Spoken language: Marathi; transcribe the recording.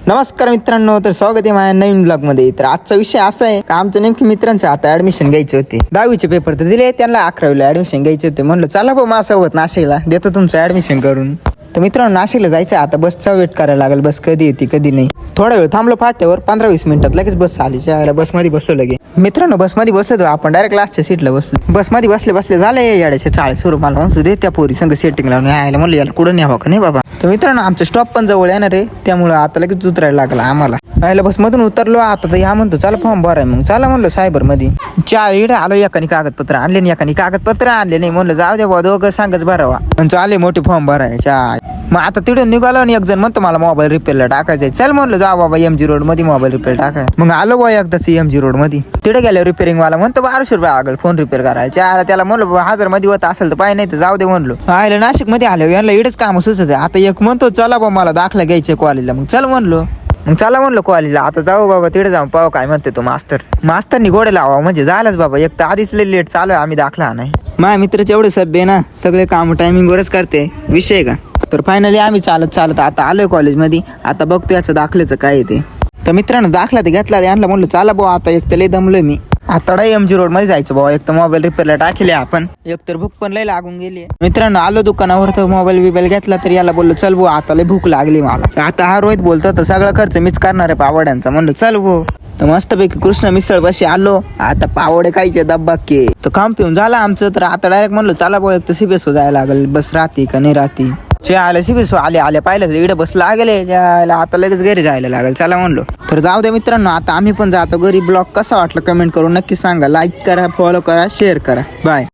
नमस्कार मित्रांनो, तर स्वागत आहे माझ्या नवीन ब्लॉग मध्ये. तर आजचा विषय असा आहे का आमच्या नेमकी मित्रांचे आता ऍडमिशन घ्यायचे होते. 10वीचे पेपर तर दिले, त्यांना 11वीला ऍडमिशन घ्यायचे होते. म्हणलं चला भाऊ माझ्यासोबत नाशिकला, देतो तुमचं ऍडमिशन करून. तर मित्रांनो नाशिकला जायचं, आता बसचा वेट करायला लागेल. बस कधी येते कधी नाही. थोडा वेळ थांबलो फाट्यावर, 15-20 मिनिटात लगेच बस आली. बसमध्ये बसलो लगे. मित्रांनो बसमध्ये बसलो आपण डायरेक्ट लास्टच्या सीटला बसलो. बसमध्ये बसले झाले याड्याचे 40 रुपये मला दे त्या पोरी संघ सेटिंग लावून यायला. म्हणलं याला कुठं न्यावं का नाही बाबा. तर मित्रांनो आमचं स्टॉप पण जवळ येणार आहे, त्यामुळं आता लगेच उतरायला लागला आम्हाला. यायला बसमधून उतरलो. आता तर ह्या म्हणतो चला फॉर्म भराय. मग चला म्हणलं सायबर मध्ये. इकडे आलो, एकाने कागदपत्र आणले नाही, एकाने कागदपत्र आणले नाही. म्हणलं जाऊ द्या बाबा, दोघं सांगच भरावा. चाले मोठे फॉर्म भरायच्या. मग आता तिथून निघालो आणि एक जण म्हणतो मला मोबाईल रिपेअरला टाकायचा. चल म्हणलं जा बाबा MG रोड मध्ये मोबाईल रिपेअर टाकाय. मग आलो बाबा एकदाच MG रोड मध्ये. तिथे गेलो रिपेअरिंग वाला म्हणतो 1200 रुपये लागल फोन रिपेअर करायला. त्याला म्हणलं 1000 मध्ये होत असेल तर पाय, नाही तर जाऊ दे म्हणलो. आयला नाशिक मध्ये आलो, यांना इकडेच काम सुचत. आता एक म्हणतो चला बाबा मला दाखला घ्यायचे कॉलेजला. मग चल म्हणलो. मग चला म्हणलो कॉलेजला. आता जाऊ बाबा तिथे जाऊन पाहू काय म्हणते तो मास्तरनी घोडे लावा म्हणजे झालंच बाबा. एक तर आधीच लेट चालू आहे, आम्ही दाखला नाही. माझ्या मित्राचे एवढे सभ्य ना, सगळे काम टायमिंग वरच करते. विषय का. तर फायनली आम्ही चालत आता आलोय कॉलेजमध्ये. आता बघतो याचं दाखल्याचं काय आहे ते. तर मित्रांनो दाखला ते घेतला, आणला. म्हणलं चला भाऊ आता एक तर लय दमलोय मी. आता MG रोड मध्ये जायचं भाऊ. एक तर मोबाईल रिपेअरला टाकले आपण, एक तर भूक पण लय लागून गेली. मित्रांनो आलो दुकानावर, तर मोबाईल घेतला. तर याला बोललो चल भाऊ आता लय भूक लागली मला. आता हा रोहित बोलतो तर सगळा खर्च मीच करणार आहे पावड्यांचा. म्हणलं चल भाऊ. तर मस्तपैकी कृष्ण मिसळ बशी आलो. आता पावडे खायचे दब्बाके. तर काम पिऊन झाला आमचं. तर आता डायरेक्ट म्हणलो चला भाऊ एक तर सिबेसो जायला लागेल. बस राहते का नाही राहते. आले सिबेसो आले पाहिलं तर इकडे बस लागले. आता लगेच घरी जायला लागेल. चला म्हणलो. तर जाऊ द्या मित्रांनो, आता आम्ही पण जातो घरी. ब्लॉग कसा वाटला कमेंट करून नक्की सांगा. लाईक करा, फॉलो करा, शेअर करा. बाय.